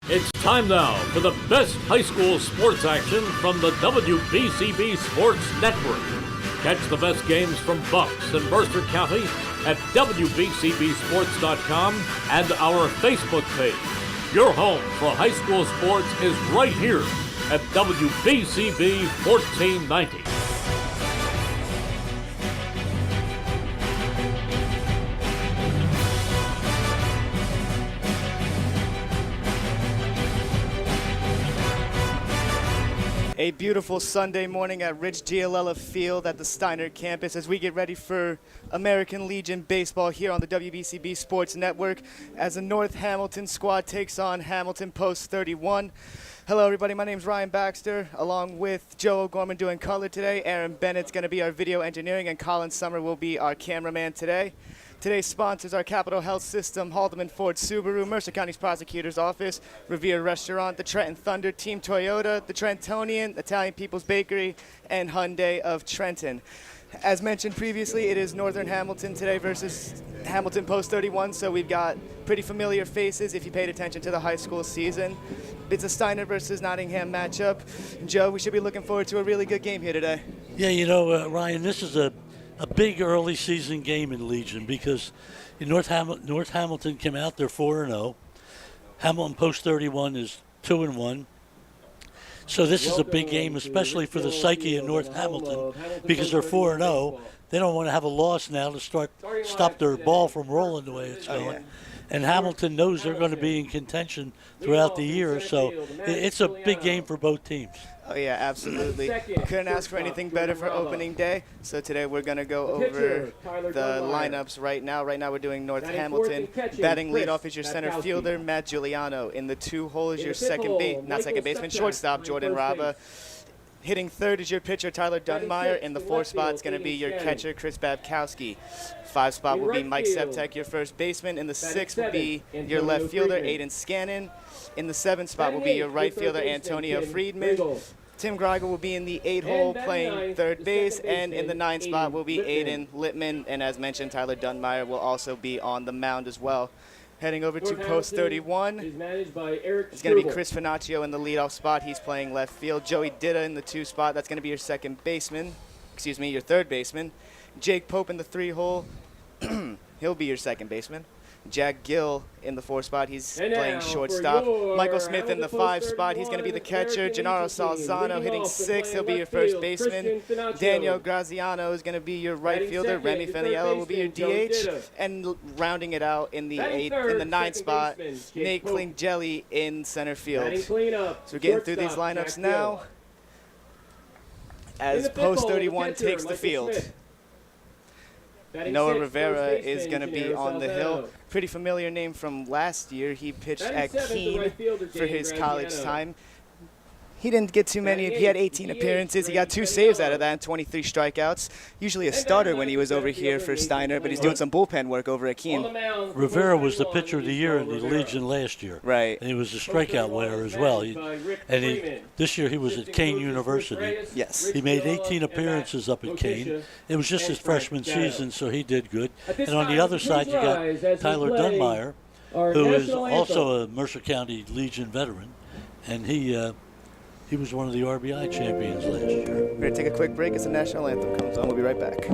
It's time now for the best high school sports action from the WBCB Sports Network. Catch the best games from Bucks and Mercer County at WBCBsports.com and our Facebook page. Your home for high school sports is right here at WBCB 1490. A beautiful Sunday morning at Rich Gialella Field at the Steiner campus as we get ready for American Legion baseball here on the WBCB Sports Network as the North Hamilton squad takes on Hamilton Post 31. Hello everybody, my name is Ryan Baxter along with Joe O'Gorman doing color today. Aaron Bennett's going to be our video engineering and Colin Summer will be our cameraman today. Today's sponsors are Capital Health System, Haldeman Ford Subaru, Mercer County's Prosecutor's Office, Revere Restaurant, the Trenton Thunder, Team Toyota, the Trentonian, Italian People's Bakery, and Hyundai of Trenton. As mentioned previously, it is Northern Hamilton today versus Hamilton Post 31, so we've got pretty familiar faces if you paid attention to the high school season. It's a Steiner versus Nottingham matchup. Joe, we should be looking forward to a really good game here today. Yeah, Ryan, this is a big early season game in Legion because North Hamilton came out, they're 4-0. Hamilton Post 31 is 2-1. So this is a big game, especially for the psyche of North Hamilton, because they're 4-0. They don't want to have a loss now to stop their ball from rolling the way it's going. And Hamilton knows they're going to be in contention throughout the year, so it's a big game for both teams. Oh, yeah, absolutely. Couldn't ask for anything better for opening day. So today we're going to go over the lineups right now. Right now we're doing North Hamilton. Batting leadoff is your center fielder, Matt Giuliano. In the 2-hole is your second baseman, shortstop, Jordan Raba. Hitting third is your pitcher, Tyler Dunmeyer. In the 4 spot is going to be your catcher, Chris Babkowski. 5 spot will be Mike Septek, your first baseman. In the 6 will be your left fielder, Aiden Scannon. In the 7 spot will be your right fielder, Antonio Friedman. Tim Greigel will be in the 8-hole playing third base. And in the 9 spot will be Aiden Littman. And as mentioned, Tyler Dunmeyer will also be on the mound as well. Heading over to Post 31, it's going to be Chris Finaccio in the leadoff spot. He's playing left field. Joey Ditta in the 2 spot. That's going to be your your third baseman. Jake Pope in the 3-hole. He'll be your second baseman. Jack Gill in the 4 spot. He's playing shortstop. Michael Smith in the 5 spot. He's going to be the catcher. Gennaro Salzano hitting 6th. He'll be your first baseman. Daniel Graziano is going to be your right fielder. Remy Feniello will be your DH. And rounding it out in the 9th spot, Nate Klingjelly in center field. So we're getting through these lineups now as Post 31 takes the field. Noah Rivera is going to be on the hill. Pretty familiar name from last year. He pitched at Keene for his college time. He didn't get too many. He had 18 appearances. He got 2 saves out of that and 23 strikeouts. Usually a starter when he was over here for Steiner, but he's doing some bullpen work over at Keene. Rivera was the pitcher of the year in the Legion last year. Right. And he was a strikeout winner as well. This year he was at Kane University. Yes. He made 18 appearances up at Kane. It was just his freshman season, so he did good. And on the other side, you got Tyler Dunmeyer, who is also a Mercer County Legion veteran, and he was one of the RBI champions last year. We're going to take a quick break as the national anthem comes on. We'll be right back.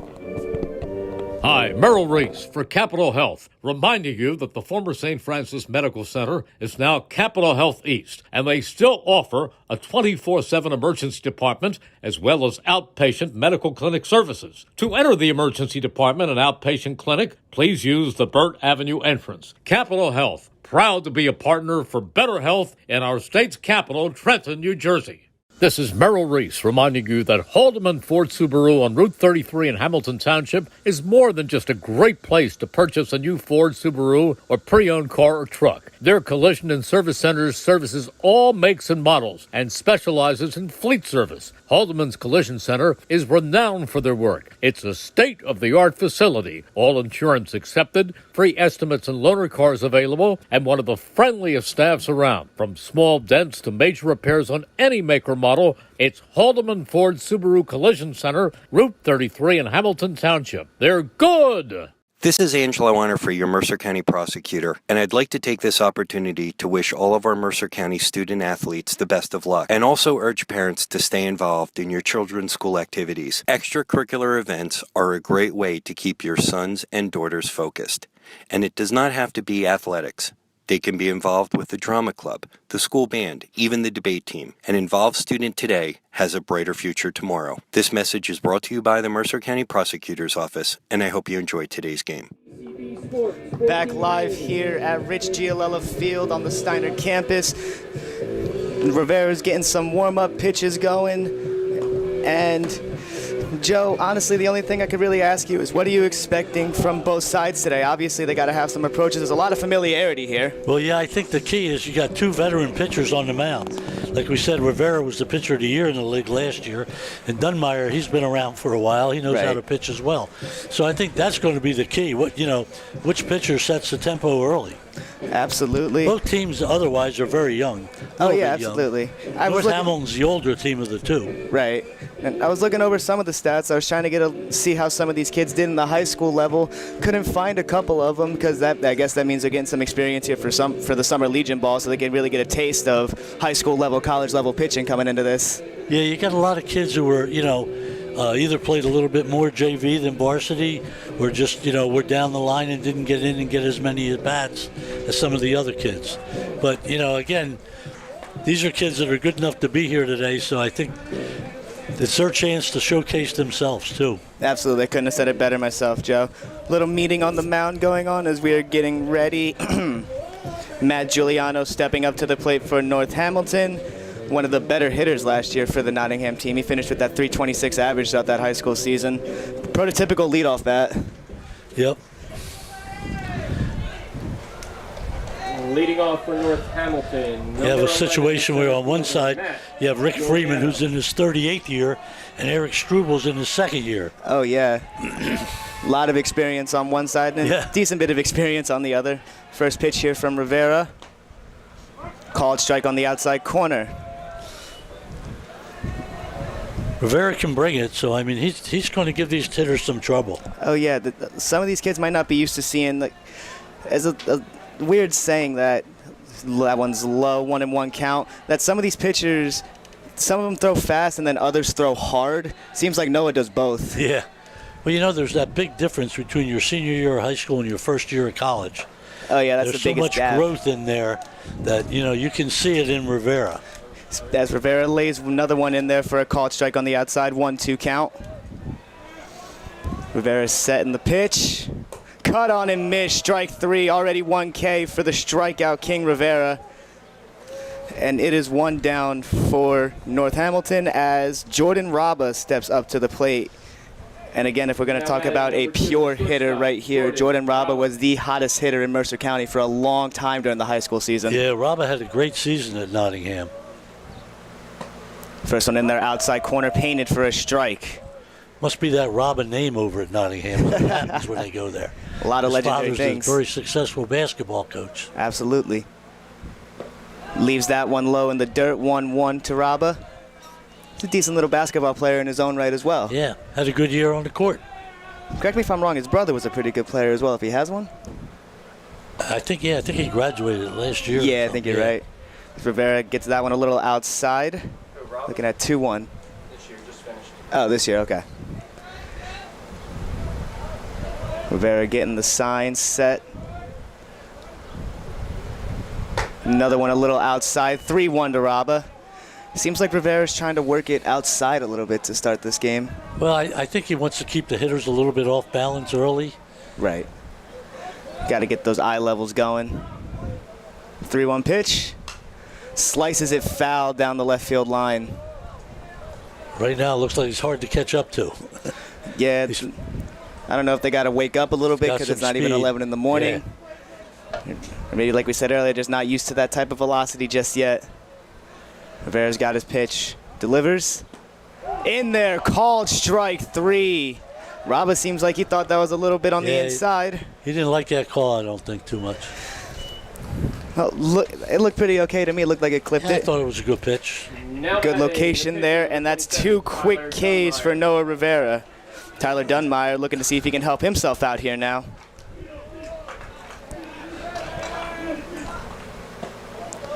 Hi, Merrill Reese for Capital Health, reminding you that the former St. Francis Medical Center is now Capital Health East, and they still offer a 24/7 emergency department as well as outpatient medical clinic services. To enter the emergency department and outpatient clinic, please use the Burt Avenue entrance. Capital Health, proud to be a partner for better health in our state's capital, Trenton, New Jersey. This is Merrill Reese reminding you that Haldeman Ford Subaru on Route 33 in Hamilton Township is more than just a great place to purchase a new Ford, Subaru, or pre-owned car or truck. Their collision and service centers services all makes and models and specializes in fleet service. Haldeman's Collision Center is renowned for their work. It's a state-of-the-art facility, all insurance accepted, free estimates and loaner cars available, and one of the friendliest staffs around. From small dents to major repairs on any make or model, it's Haldeman Ford Subaru Collision Center, Route 33 in Hamilton Township. They're good! This is Angelo Honor, your Mercer County prosecutor, and I'd like to take this opportunity to wish all of our Mercer County student athletes the best of luck, and also urge parents to stay involved in your children's school activities. Extracurricular events are a great way to keep your sons and daughters focused, and it does not have to be athletics. They can be involved with the drama club, the school band, even the debate team. An involved student today has a brighter future tomorrow. This message is brought to you by the Mercer County Prosecutor's Office, and I hope you enjoyed today's game. Back live here at Rich Giolella Field on the Steiner campus. Rivera's getting some warm-up pitches going. And Joe, honestly, the only thing I could really ask you is what are you expecting from both sides today? Obviously, they got to have some approaches. There's a lot of familiarity here. Well, yeah, I think the key is you got two veteran pitchers on the mound. Like we said, Rivera was the pitcher of the year in the league last year, and Dunmeyer, he's been around for a while. He knows how to pitch as well. So I think that's going to be the key. Which pitcher sets the tempo early? Absolutely. Both teams otherwise are very young. Oh, yeah, absolutely. North Hamilton's the older team of the two. Right. And I was looking over some of the stats. I was trying to see how some of these kids did in the high school level. Couldn't find a couple of them because I guess that means they're getting some experience here for the Summer Legion ball, so they can really get a taste of high school level, college level pitching coming into this. Yeah, you got a lot of kids who were, either played a little bit more JV than varsity, or just, were down the line and didn't get in and get as many at-bats as some of the other kids. But, again, these are kids that are good enough to be here today, so I think it's their chance to showcase themselves, too. Absolutely. I couldn't have said it better myself, Joe. Little meeting on the mound going on as we are getting ready. Matt Giuliano stepping up to the plate for North Hamilton. One of the better hitters last year for the Nottingham team. He finished with that .326 average throughout that high school season. Prototypical leadoff bat. Yep. Leading off for North Hamilton. You have a situation where on one side you have Rick Freeman, who's in his 38th year, and Eric Strubel's in his second year. Oh, yeah. A lot of experience on one side and a decent bit of experience on the other. First pitch here from Rivera. Called strike on the outside corner. Rivera can bring it, so I mean he's going to give these hitters some trouble. Oh yeah, some of these kids might not be used to seeing as a weird saying that one's low, 1-1 count. That some of these pitchers, some of them throw fast and then others throw hard. Seems like Noah does both. Yeah, well there's that big difference between your senior year of high school and your first year of college. Oh yeah, that's There's the biggest gap. so much growth in there that you can see it in Rivera. As Rivera lays another one in there for a called strike on the outside, 1-2 count. Rivera's setting the pitch. Cut on and miss, strike three, already 1K for the strikeout king Rivera. And it is one down for North Hamilton as Jordan Raba steps up to the plate. And again, if we're going to talk about a pure hitter right here, Jordan Raba was the hottest hitter in Mercer County for a long time during the high school season. Yeah, Raba had a great season at Nottingham. First one in there, outside corner, painted for a strike. Must be that Raba name over at Nottingham. What happens when they go there? A lot of legendary things. things. A very successful basketball coach. Absolutely. Leaves that one low in the dirt, 1-1 to Raba. He's a decent little basketball player in his own right as well. Yeah, had a good year on the court. Correct me if I'm wrong, his brother was a pretty good player as well, if he has one. I think he graduated last year. Yeah, I think you're right. Rivera gets that one a little outside. Looking at 2-1. This year just finished. Oh, this year, okay. Rivera getting the sign set. Another one a little outside, 3-1 to Raba. Seems like Rivera's trying to work it outside a little bit to start this game. Well, I think he wants to keep the hitters a little bit off balance early. Right. Got to get those eye levels going. 3-1 pitch. Slices it foul down the left field line. Right now, it looks like he's hard to catch up to. Yeah, I don't know if they got to wake up a little bit because it's not even 11 in the morning. Yeah. Or maybe, like we said earlier, just not used to that type of velocity just yet. Rivera's got his pitch. Delivers. In there, called strike three. Raba seems like he thought that was a little bit on the inside. He didn't like that call, I don't think, too much. Well, look, it looked pretty okay to me. It looked like it clipped it. I thought it was a good pitch. Good location there, and that's two quick Ks for Noah Rivera. Tyler Dunmeyer looking to see if he can help himself out here now.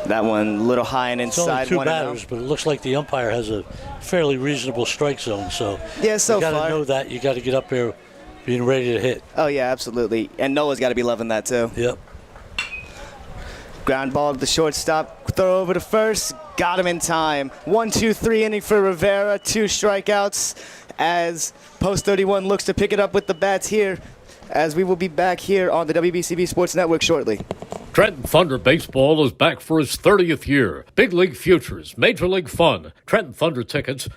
That one a little high and It's only inside. 2 1-0. batters, but it looks like the umpire has a fairly reasonable strike zone. So Yeah, so you got far. to know that. You got to get up there being ready to hit. Oh, yeah, absolutely. And Noah's got to be loving that, too. Yep. Ground ball to the shortstop. Throw over to first. Got him in time. 1-2-3 inning for Rivera. 2 strikeouts as Post 31 looks to pick it up with the bats here, as we will be back here on the WBCB Sports Network shortly. Trenton Thunder Baseball is back for its 30th year. Big League Futures, Major League Fun. Trenton Thunder tickets